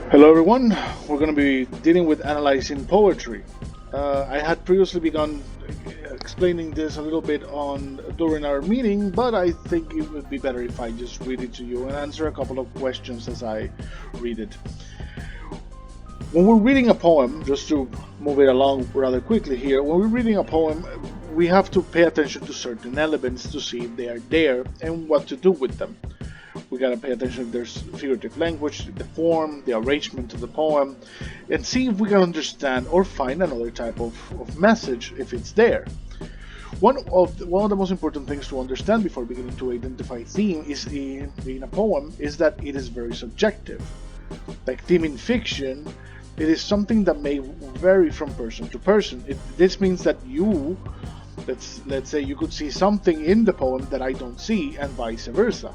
Hello everyone, we're going to be dealing with analyzing poetry. I had previously begun explaining this a little bit on during our meeting, but I think it would be better if I just read it to you and answer a couple of questions as I read it. When we're reading a poem, just to move it along rather quickly here, when we're reading a poem, we have to pay attention to certain elements to see if they are there and what to do with them. We gotta pay attention if there's figurative language, the form, the arrangement of the poem, and see if we can understand or find another type of message if it's there. One of the most important things to understand before beginning to identify theme is in a poem is that it is very subjective. Like theme in fiction, it is something that may vary from person to person. This means that let's say you could see something in the poem that I don't see, and vice versa.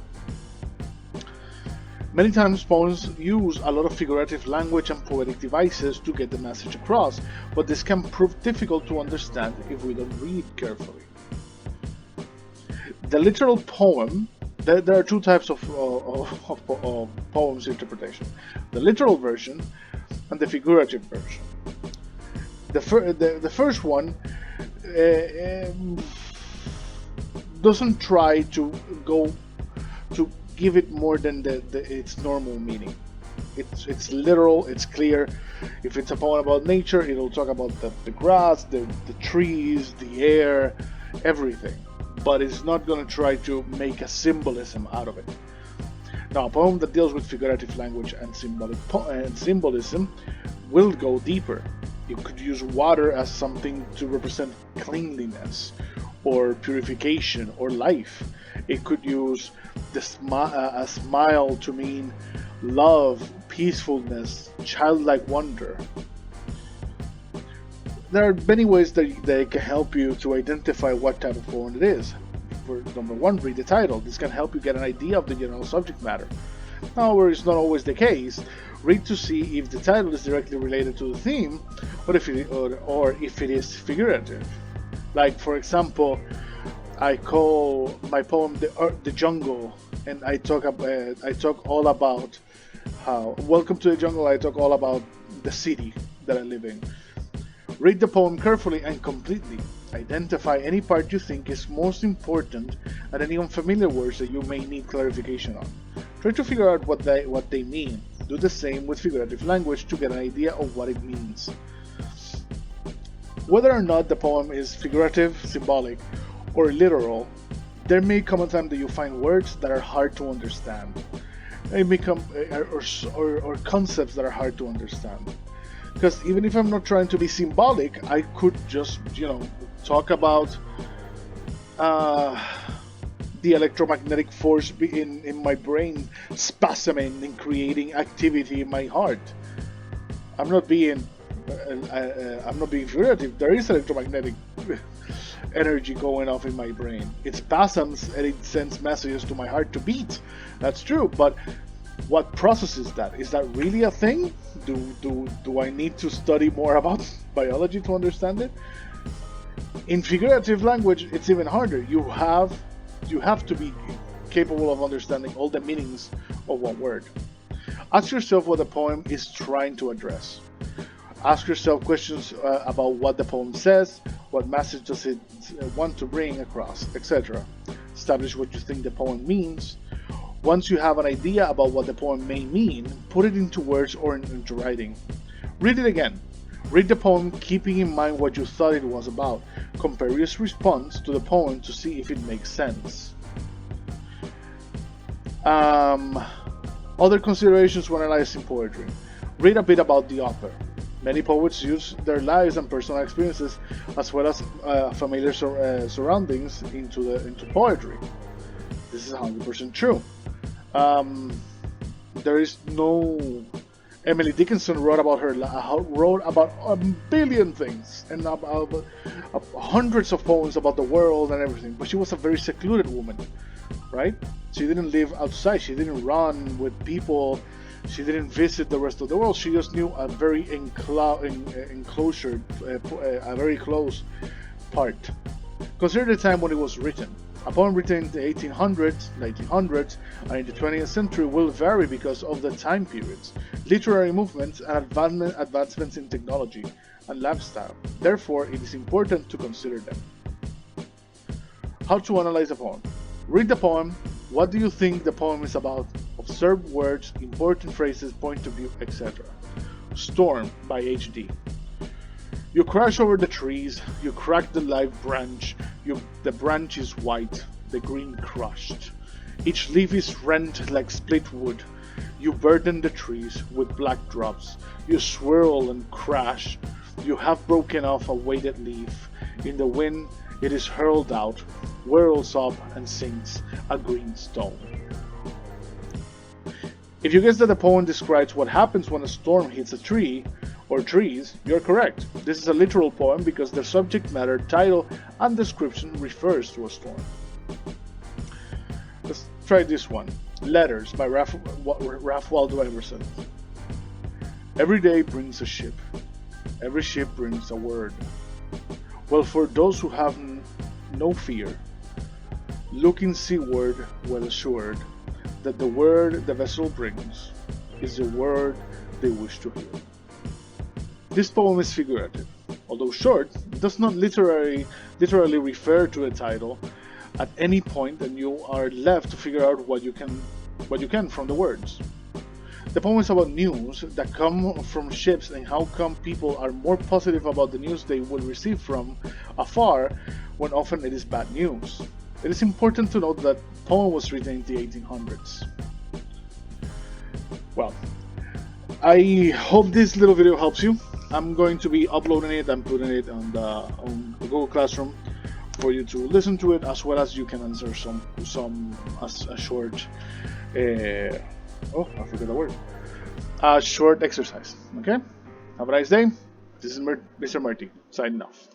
Many times poems use a lot of figurative language and poetic devices to get the message across, but this can prove difficult to understand if we don't read carefully. The literal poem, there are two types of poems interpretation: the literal version and the figurative version. The first one doesn't try to go to give it more than its normal meaning. It's literal, it's clear. If it's a poem about nature, it'll talk about the grass, the trees, the air, everything. But it's not going to try to make a symbolism out of it. Now, a poem that deals with figurative language and symbolism will go deeper. You could use water as something to represent cleanliness, or purification, or life. It could use a smile to mean love, peacefulness, childlike wonder. There are many ways that they can help you to identify what type of poem it is. For number one, read the title. This can help you get an idea of the general subject matter. However, it's not always the case. Read to see if the title is directly related to the theme, or if it is figurative. Like, for example, I call my poem "The Jungle," and I talk all about how welcome to the jungle. I talk all about the city that I live in. Read the poem carefully and completely. Identify any part you think is most important and any unfamiliar words that you may need clarification on. Try to figure out what they mean. Do the same with figurative language to get an idea of what it means. Whether or not the poem is figurative, symbolic, or literal, there may come a time that you find words that are hard to understand. They may come or concepts that are hard to understand. Because even if I'm not trying to be symbolic, I could just talk about the electromagnetic force in my brain spasming and creating activity in my heart. I'm not being figurative. There is electromagnetic energy going off in my brain. It spasms and it sends messages to my heart to beat. That's true, but what processes that? Is that really a thing? Do I need to study more about biology to understand it? In figurative language, it's even harder. You have to be capable of understanding all the meanings of one word. Ask yourself what the poem is trying to address. Ask yourself questions about what the poem says, what message does it want to bring across, etc. Establish what you think the poem means. Once you have an idea about what the poem may mean, put it into words or into writing. Read it again. Read the poem keeping in mind what you thought it was about. Compare your response to the poem to see if it makes sense. Other considerations when analyzing poetry. Read a bit about the author. Many poets use their lives and personal experiences as well as familiar surroundings into poetry. This is 100% true. There is no. Emily Dickinson wrote about a billion things and about hundreds of poems about the world and everything. But she was a very secluded woman, right? She didn't live outside. She didn't run with people. She didn't visit the rest of the world. She just knew a very enclosure, a very close part. Consider the time when it was written. A poem written in the 1800s, 1900s, and in the 20th century will vary because of the time periods, literary movements, and advancements in technology and lifestyle. Therefore, it is important to consider them. How to analyze a poem. Read the poem. What do you think the poem is about? Observe words, important phrases, point of view, etc. Storm by H.D. You crash over the trees, you crack the live branch, the branch is white, the green crushed. Each leaf is rent like split wood. You burden the trees with black drops. You swirl and crash. You have broken off a weighted leaf. In the wind, it is hurled out, whirls up and sinks a green stone. If you guess that the poem describes what happens when a storm hits a tree or trees, you're correct. This is a literal poem because the subject matter, title, and description refers to a storm. Let's try this one. Letters by Ralph Waldo Emerson. Every day brings a ship. Every ship brings a word. Well, for those who have no fear, looking seaward well assured that the word the vessel brings is the word they wish to hear. This poem is figurative. Although short, it does not literally refer to a title at any point, and you are left to figure out what you can from the words. The poem is about news that come from ships and how come people are more positive about the news they will receive from afar when often it is bad news. It is important to note that the poem was written in the 1800s. Well, I hope this little video helps you. I'm going to be uploading it and putting it on the Google Classroom for you to listen to it, as well as you can answer a short I forgot the word. A short exercise. Okay? Have a nice day. This is Mr. Marty, signing off.